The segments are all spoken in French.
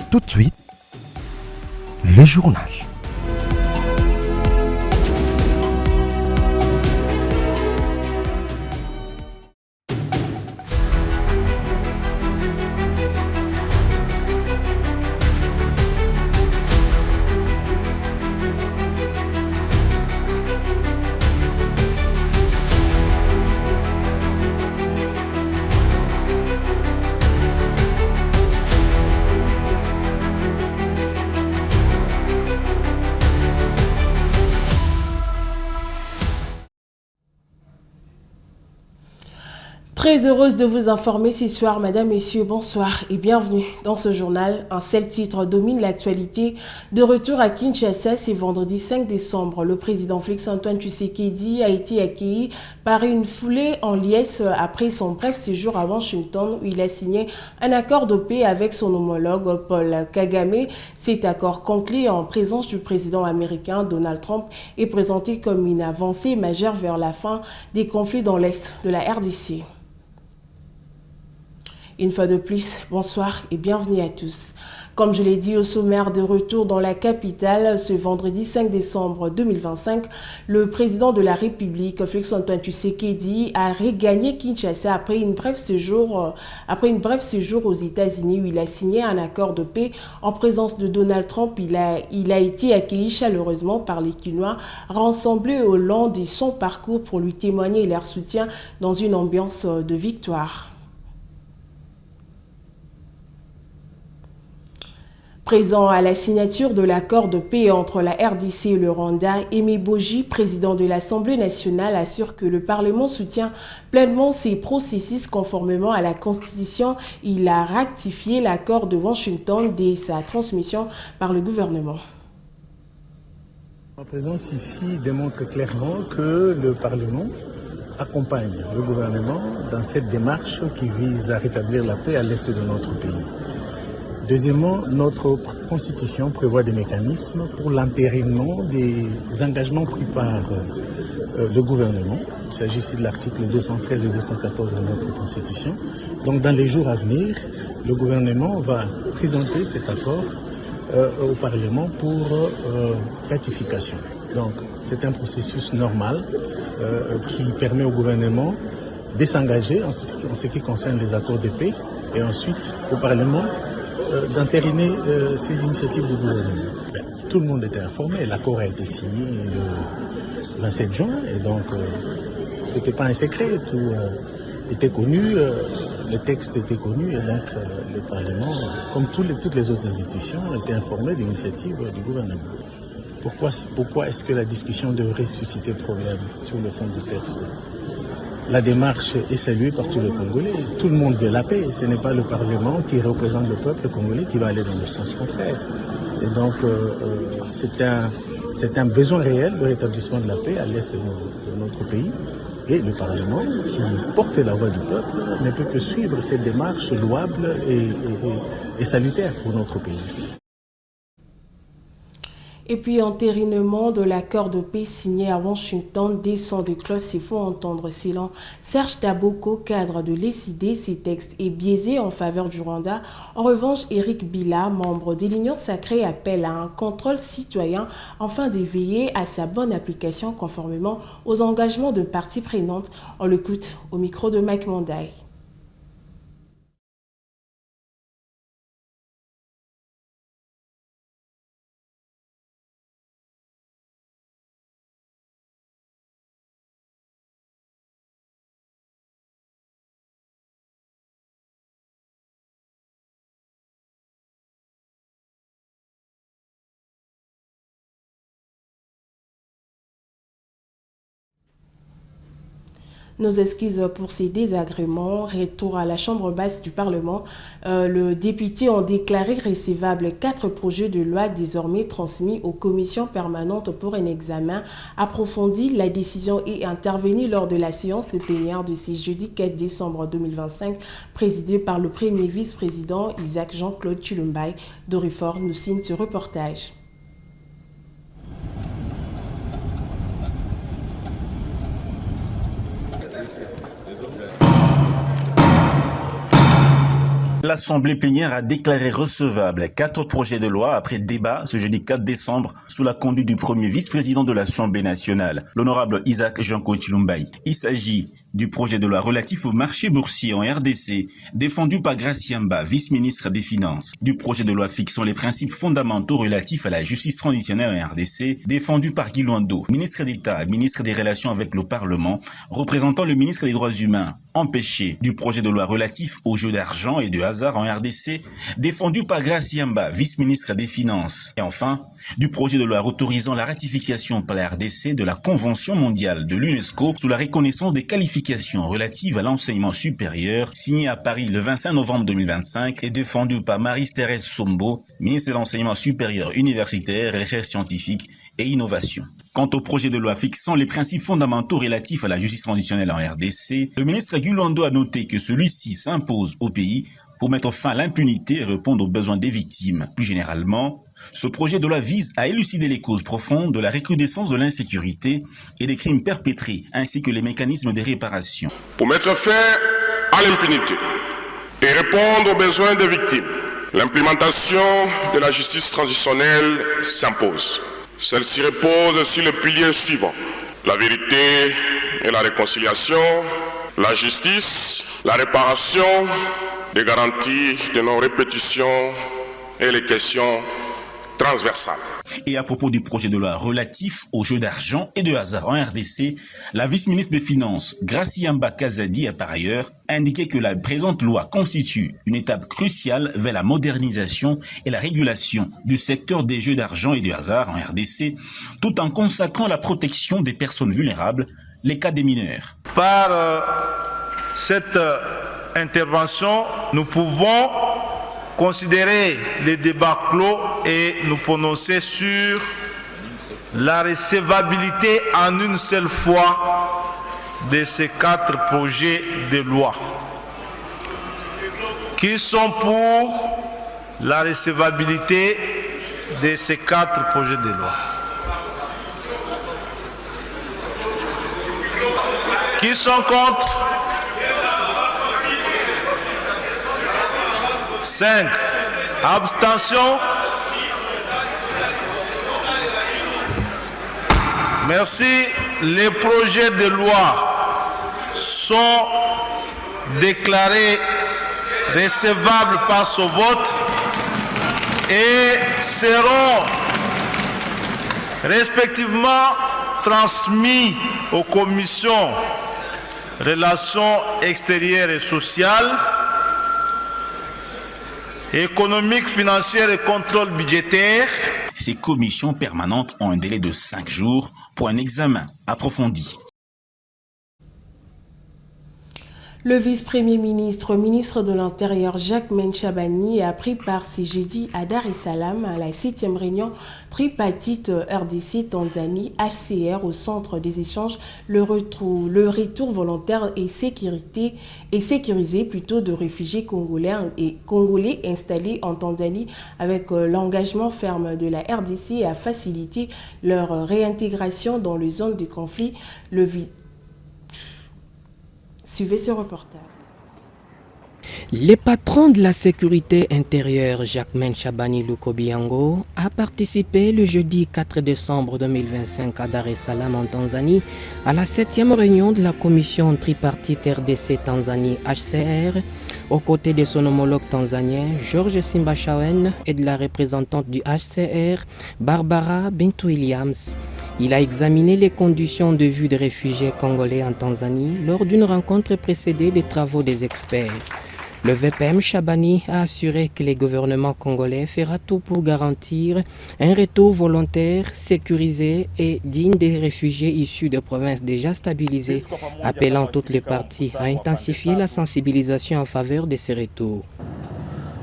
Tout de suite, le journal. Très heureuse de vous informer ce soir, mesdames, messieurs, bonsoir et bienvenue dans ce journal. Un seul titre domine l'actualité. De retour à Kinshasa, c'est vendredi 5 décembre. Le président Félix-Antoine Tshisekedi a été accueilli par une foulée en liesse après son bref séjour à Washington où il a signé un accord de paix avec son homologue Paul Kagame. Cet accord conclu en présence du président américain Donald Trump est présenté comme une avancée majeure vers la fin des conflits dans l'est de la RDC. Une fois de plus, bonsoir et bienvenue à tous. Comme je l'ai dit au sommaire, de retour dans la capitale ce vendredi 5 décembre 2025, le président de la République, Félix-Antoine Tshisekedi, a regagné Kinshasa après une bref séjour aux États-Unis où il a signé un accord de paix en présence de Donald Trump. Il a été accueilli chaleureusement par les Kinois rassemblés au long de son parcours pour lui témoigner leur soutien dans une ambiance de victoire. Présent à la signature de l'accord de paix entre la RDC et le Rwanda, Aimé Boji, président de l'Assemblée nationale, assure que le Parlement soutient pleinement ces processus conformément à la Constitution. Il a ratifié l'accord de Washington dès sa transmission par le gouvernement. Ma présence ici démontre clairement que le Parlement accompagne le gouvernement dans cette démarche qui vise à rétablir la paix à l'est de notre pays. Deuxièmement, notre Constitution prévoit des mécanismes pour l'entérinement des engagements pris par le gouvernement. Il s'agit ici de l'article 213 et 214 de notre Constitution. Donc dans les jours à venir, le gouvernement va présenter cet accord au Parlement pour ratification. Donc c'est un processus normal qui permet au gouvernement de s'engager en ce qui concerne les accords de paix et ensuite au Parlement d'entériner ces initiatives du gouvernement. Tout le monde était informé, l'accord a été signé le 27 juin et donc ce n'était pas un secret, tout était connu, le texte était connu et donc le Parlement, comme toutes les autres institutions, était informé de l'initiative du gouvernement. Pourquoi est-ce que la discussion devrait susciter problème sur le fond du texte ? La démarche est saluée par tous les Congolais. Tout le monde veut la paix. Ce n'est pas le Parlement qui représente le peuple congolais qui va aller dans le sens contraire. Et donc, c'est un besoin réel de rétablissement de la paix à l'est de notre pays. Et le Parlement, qui porte la voix du peuple, ne peut que suivre cette démarche louable et salutaire pour notre pays. Et puis, entérinement de l'accord de paix signé à Washington, descend de cloche, il faut entendre selon Serge Taboko, cadre de l'ECD, ces textes est biaisé en faveur du Rwanda. En revanche, Eric Bila, membre de l'Union sacrée, appelle à un contrôle citoyen afin de veiller à sa bonne application conformément aux engagements de parties prenantes. On l'écoute au micro de Mike Monday. Nos excuses pour ces désagréments. Retour à la Chambre basse du Parlement. Le député ont déclaré recevables 4 projets de loi désormais transmis aux commissions permanentes pour un examen approfondi. La décision est intervenue lors de la séance de plénière de ce jeudi 4 décembre 2025, présidée par le premier vice-président Isaac Jean-Claude Chilumbai. Dorifor nous signe ce reportage. L'Assemblée plénière a déclaré recevable 4 projets de loi après débat ce jeudi 4 décembre sous la conduite du premier vice-président de l'Assemblée nationale, l'honorable Isaac Janko Chilumbaï. Il s'agit du projet de loi relatif au marché boursier en RDC, défendu par Graciamba, vice-ministre des Finances, du projet de loi fixant les principes fondamentaux relatifs à la justice transitionnelle en RDC, défendu par Guy Luando, ministre d'État, ministre des Relations avec le Parlement, représentant le ministre des Droits humains, empêché, du projet de loi relatif aux jeux d'argent et de hasard en RDC, défendu par Graciamba, vice-ministre des Finances, et enfin, du projet de loi autorisant la ratification par la RDC de la Convention mondiale de l'UNESCO sous la reconnaissance des qualifications relatives à l'enseignement supérieur, signé à Paris le 25 novembre 2025 et défendu par Marie-Thérèse Sombo, ministre de l'Enseignement supérieur universitaire, recherche scientifique et innovation. Quant au projet de loi fixant les principes fondamentaux relatifs à la justice transitionnelle en RDC, le ministre Guy Luando a noté que celui-ci s'impose au pays pour mettre fin à l'impunité et répondre aux besoins des victimes. Plus généralement, ce projet de loi vise à élucider les causes profondes de la recrudescence de l'insécurité et des crimes perpétrés, ainsi que les mécanismes de réparation. Pour mettre fin à l'impunité et répondre aux besoins des victimes, l'implémentation de la justice transitionnelle s'impose. Celle-ci repose sur les piliers suivants: la vérité et la réconciliation, la justice, la réparation, des garanties de non-répétition et les questions transversales. Et à propos du projet de loi relatif aux jeux d'argent et de hasard en RDC, la vice-ministre des Finances, Graciamba Kazadi, a par ailleurs indiqué que la présente loi constitue une étape cruciale vers la modernisation et la régulation du secteur des jeux d'argent et de hasard en RDC, tout en consacrant la protection des personnes vulnérables, les cas des mineurs. Par cette intervention, nous pouvons considérer les débats clos et nous prononcer sur la recevabilité en une seule fois de ces 4 projets de loi. Qui sont pour la recevabilité de ces 4 projets de loi? Qui sont contre? 5. Abstention. Merci. Les projets de loi sont déclarés recevables par ce vote et seront respectivement transmis aux commissions Relations extérieures et sociales, économique, financière et contrôle budgétaire. Ces commissions permanentes ont un délai de 5 jours pour un examen approfondi. Le vice-premier ministre, ministre de l'Intérieur Jacques Menchabani a pris part ce jeudi à Dar es Salaam à la 7e réunion tripartite RDC Tanzanie HCR au centre des échanges le retour volontaire et sécurisé de réfugiés congolais installés en Tanzanie avec l'engagement ferme de la RDC à faciliter leur réintégration dans les zones de conflit. Suivez ce reportage. Le patron de la sécurité intérieure, Jacques Menchabani Lukobiango, a participé le jeudi 4 décembre 2025 à Dar es Salaam en Tanzanie à la 7e réunion de la commission tripartite RDC Tanzanie HCR aux côtés de son homologue tanzanien George Simbachawene et de la représentante du HCR Barbara Bintou Williams. Il a examiné les conditions de vie des réfugiés congolais en Tanzanie lors d'une rencontre précédée des travaux des experts. Le VPM Chabani a assuré que le gouvernement congolais fera tout pour garantir un retour volontaire, sécurisé et digne des réfugiés issus de provinces déjà stabilisées, appelant toutes les parties à intensifier la sensibilisation en faveur de ces retours.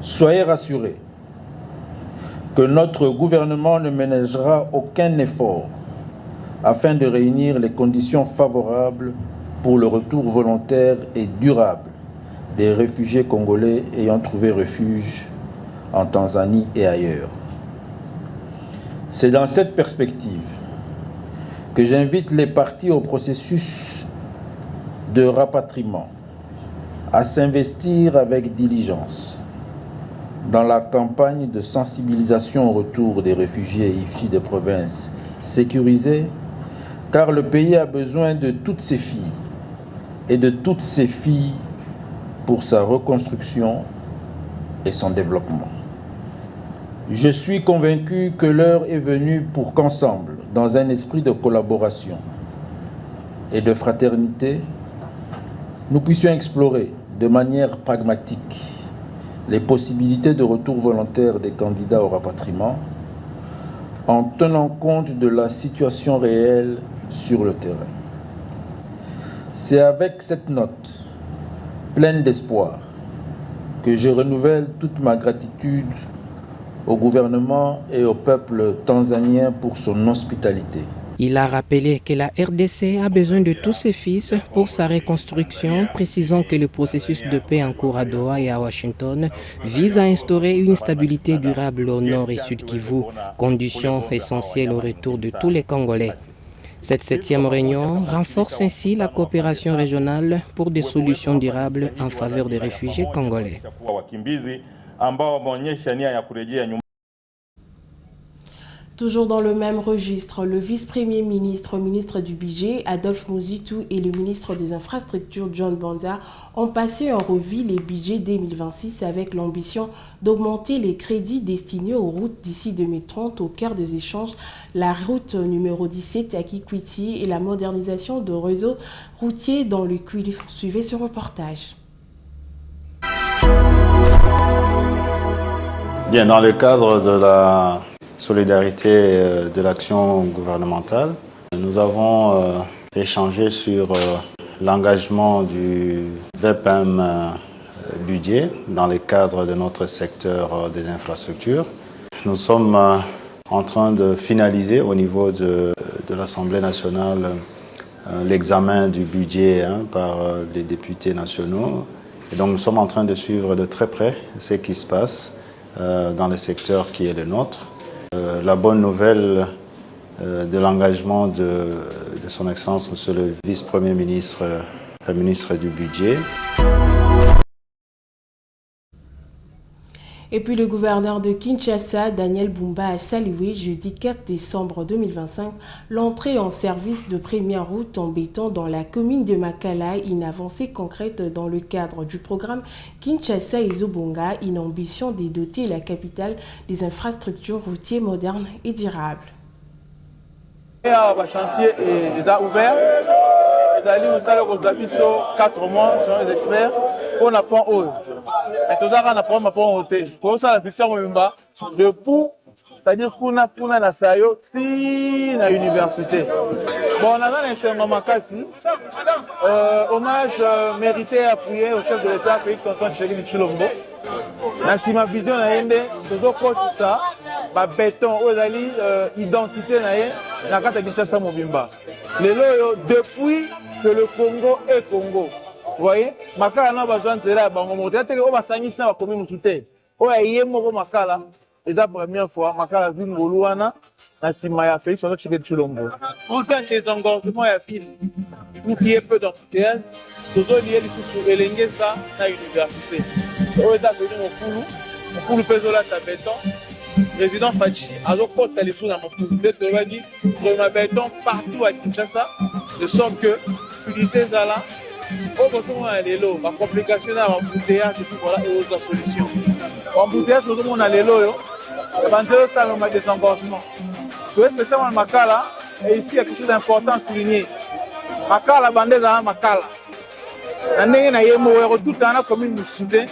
Soyez rassurés que notre gouvernement ne ménagera aucun effort afin de réunir les conditions favorables pour le retour volontaire et durable des réfugiés congolais ayant trouvé refuge en Tanzanie et ailleurs. C'est dans cette perspective que j'invite les parties au processus de rapatriement à s'investir avec diligence dans la campagne de sensibilisation au retour des réfugiés issus des provinces sécurisées, car le pays a besoin de toutes ses filles et de toutes ses filles pour sa reconstruction et son développement. Je suis convaincu que l'heure est venue pour qu'ensemble, dans un esprit de collaboration et de fraternité, nous puissions explorer de manière pragmatique les possibilités de retour volontaire des candidats au rapatriement en tenant compte de la situation réelle sur le terrain. C'est avec cette note pleine d'espoir que je renouvelle toute ma gratitude au gouvernement et au peuple tanzanien pour son hospitalité. Il a rappelé que la RDC a besoin de tous ses fils pour sa reconstruction, précisant que le processus de paix en cours à Doha et à Washington vise à instaurer une stabilité durable au nord et sud Kivu, condition essentielle au retour de tous les Congolais. Cette 7e réunion renforce ainsi la coopération régionale pour des solutions durables en faveur des réfugiés congolais. Toujours dans le même registre, le vice-premier ministre, ministre du Budget, Adolphe Muzitu, et le ministre des Infrastructures, John Banza, ont passé en revue les budgets 2026 avec l'ambition d'augmenter les crédits destinés aux routes d'ici 2030 au cœur des échanges, la route numéro 17 à Kikwiti et la modernisation de réseaux routiers dans le Cuivre. Suivez ce reportage. Bien, dans le cadre de la solidarité de l'action gouvernementale, nous avons échangé sur l'engagement du VPM budget dans le cadre de notre secteur des infrastructures. Nous sommes en train de finaliser au niveau de l'Assemblée nationale l'examen du budget par les députés nationaux. Et donc nous sommes en train de suivre de très près ce qui se passe dans le secteur qui est le nôtre. La bonne nouvelle de l'engagement de son Excellence, Monsieur le Vice-Premier ministre, ministre du Budget. Et puis le gouverneur de Kinshasa, Daniel Bumba, a salué jeudi 4 décembre 2025 l'entrée en service de première route en béton dans la commune de Makala, une avancée concrète dans le cadre du programme Kinshasa et Zobonga, une ambition de doter la capitale des infrastructures routières modernes et durables. Le chantier est ouvert. Nous avons 4 mois, sur les experts, pour la point haut. Et tout ça, on a point haut. Pour ça, la fiction depuis, c'est-à-dire qu'on a la sayo, si la université. Bon, on a un instrument Makasi. Hommage mérité appuyé au chef de l'État, Félix Antoine Tshisekedi Tshilombo. Si ma vision est toujours ça, béton, identité na kata Kinshasa Mobimba. Depuis que le Congo est Congo, vous voyez, Makala n'a pas besoin de la banque. On va s'agir ça va commis musulté. On a yé moko Makala. Et la première fois, Makala vu Moluana, na Simaya Félix Antoine Tshisekedi Tshilombo. On s'est des engorgements à fil. Nous qui est peu d'entretien, nous avons lié sur Elenge ça à l'université. On est venu au Koulou Pezola à béton. Président Fachi, alors quand elle est sous la Mokoulou, on a dit qu'on a béton partout à Kinshasa, de sorte que fluidité Zala, au retour à l'élo, la complication à l'embouteillage et tout voilà, et autres solutions. L'embouteillage, nous avons l'élo, ça on a des engorgements. Tout spécialement le Makala, et ici il y a quelque chose d'important à souligner. Makala, bandeuse à Makala. La nègre n'a pas tout dans la commune de Soudé,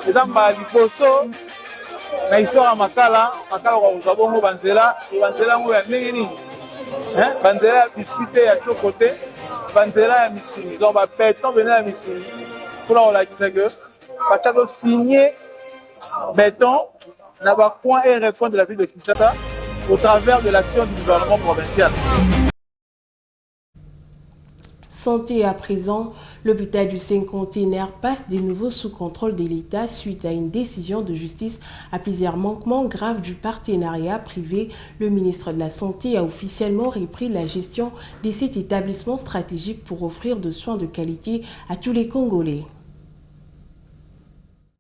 et dans Baliposo. La histoire à Makala wa Zabongo Banzela, et Banzela ou ya Nengeni. Banzela discuté à chaque côté, Banzela à Missini. Donc, béton venait à Missini. Pour la dire que, Pachato signé béton, n'a pas point et réforme de la ville de Kinshasa au travers de l'action du gouvernement provincial. Santé à présent, l'hôpital du Cinquantenaire passe de nouveau sous contrôle de l'État suite à une décision de justice à plusieurs manquements graves du partenariat privé. Le ministre de la Santé a officiellement repris la gestion de cet établissement stratégique pour offrir des soins de qualité à tous les Congolais.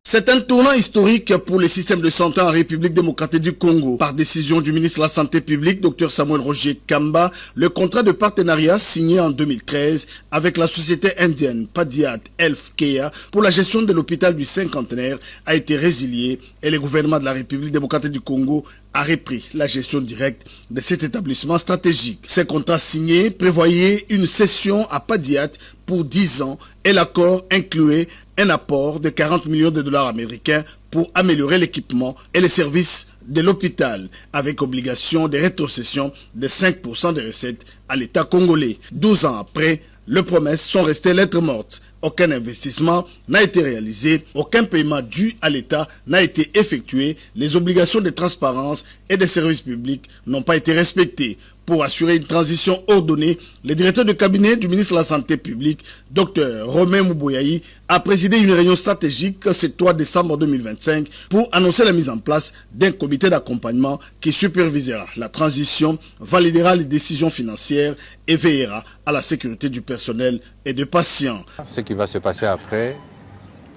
C'est un tournant historique pour les systèmes de santé en République démocratique du Congo. Par décision du ministre de la Santé publique, Dr Samuel Roger Kamba, le contrat de partenariat signé en 2013 avec la société indienne Padiat Healthcare pour la gestion de l'hôpital du cinquantenaire a été résilié et le gouvernement de la République démocratique du Congo a repris la gestion directe de cet établissement stratégique. Ce contrat signé prévoyait une cession à Padiat pour 10 ans et l'accord incluait un apport de 40 millions de dollars américains pour améliorer l'équipement et les services de l'hôpital, avec obligation de rétrocession de 5% des recettes à l'État congolais. 12 ans après, les promesses sont restées lettres mortes. Aucun investissement n'a été réalisé, aucun paiement dû à l'État n'a été effectué, les obligations de transparence et de services publics n'ont pas été respectées. Pour assurer une transition ordonnée, le directeur de cabinet du ministre de la Santé publique, Dr Romain Mouboyayi, a présidé une réunion stratégique ce 3 décembre 2025 pour annoncer la mise en place d'un comité d'accompagnement qui supervisera la transition, validera les décisions financières et veillera à la sécurité du personnel et des patients. Ce qui va se passer après,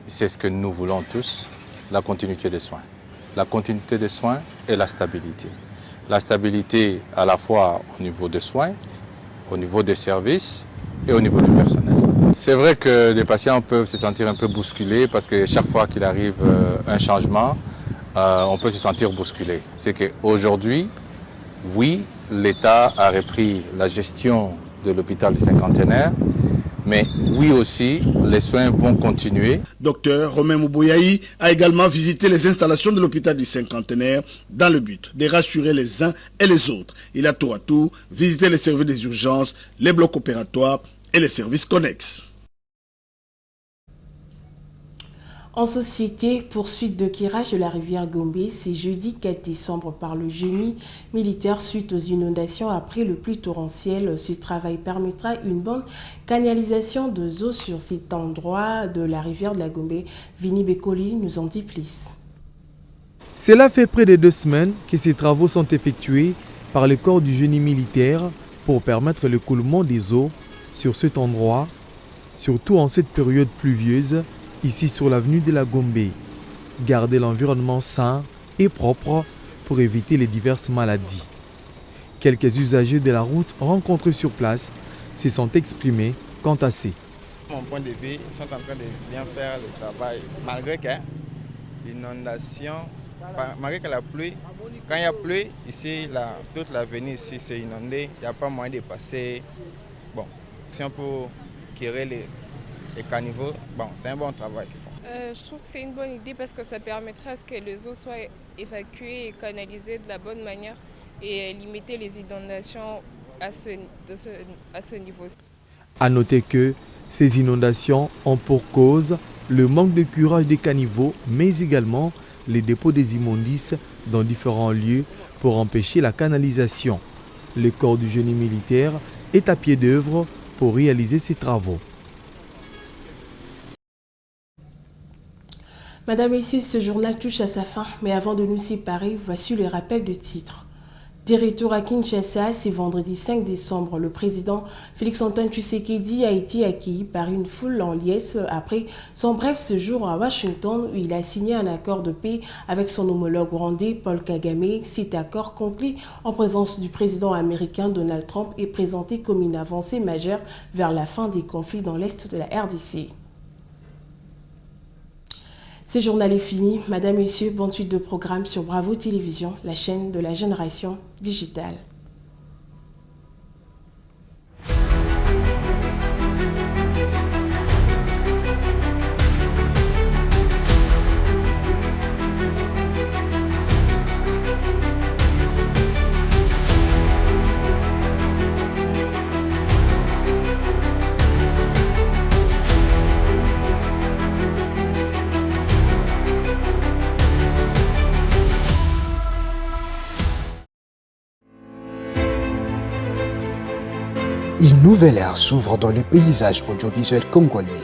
c'est ce que nous voulons tous, la continuité des soins. La continuité des soins et la stabilité. La stabilité à la fois au niveau des soins, au niveau des services et au niveau du personnel. C'est vrai que les patients peuvent se sentir un peu bousculés parce que chaque fois qu'il arrive un changement, on peut se sentir bousculé. C'est qu'aujourd'hui, oui, l'État a repris la gestion de l'hôpital du cinquantenaire, mais oui aussi, les soins vont continuer. Dr Romain Mouboyayi a également visité les installations de l'hôpital du cinquantenaire dans le but de rassurer les uns et les autres. Il a tour à tour visité les services des urgences, les blocs opératoires et les services connexes. En société, poursuite de curage de la rivière Gombe, c'est jeudi 4 décembre par le génie militaire suite aux inondations après le pluie torrentielle. Ce travail permettra une bonne canalisation de eau sur cet endroit de la rivière de la Gombe. Vini Bekoli nous en dit plus. Cela fait près de 2 semaines que ces travaux sont effectués par le corps du génie militaire pour permettre l'écoulement des eaux sur cet endroit, surtout en cette période pluvieuse, ici sur l'avenue de la Gombe. Garder l'environnement sain et propre pour éviter les diverses maladies. Quelques usagers de la route rencontrés sur place se sont exprimés quant à ces. Mon point de vue, ils sont en train de bien faire le travail, malgré que l'inondation, malgré que la pluie, quand il y a pluie, ici, toute l'avenue ici c'est inondé, il n'y a pas moyen de passer. Bon, si on peut curer les caniveaux, bon, c'est un bon travail qu'ils font. Je trouve que c'est une bonne idée parce que ça permettra à ce que les eaux soient évacuées et canalisées de la bonne manière et limiter les inondations à ce niveau. A noter que ces inondations ont pour cause le manque de curage des caniveaux, mais également les dépôts des immondices dans différents lieux pour empêcher la canalisation. Le corps du génie militaire est à pied d'œuvre pour réaliser ces travaux. Madame et messieurs, ce journal touche à sa fin, mais avant de nous séparer, voici le rappel de titre. De retour à Kinshasa, c'est vendredi 5 décembre. Le président Félix-Antoine Tshisekedi a été accueilli par une foule en liesse après son bref séjour à Washington où il a signé un accord de paix avec son homologue rwandais Paul Kagame. Cet accord conclu en présence du président américain Donald Trump est présenté comme une avancée majeure vers la fin des conflits dans l'est de la RDC. Ce journal est fini. Madame, Messieurs, bonne suite de programmes sur Bravo Télévision, la chaîne de la génération digitale. Une nouvelle ère s'ouvre dans le paysage audiovisuel congolais.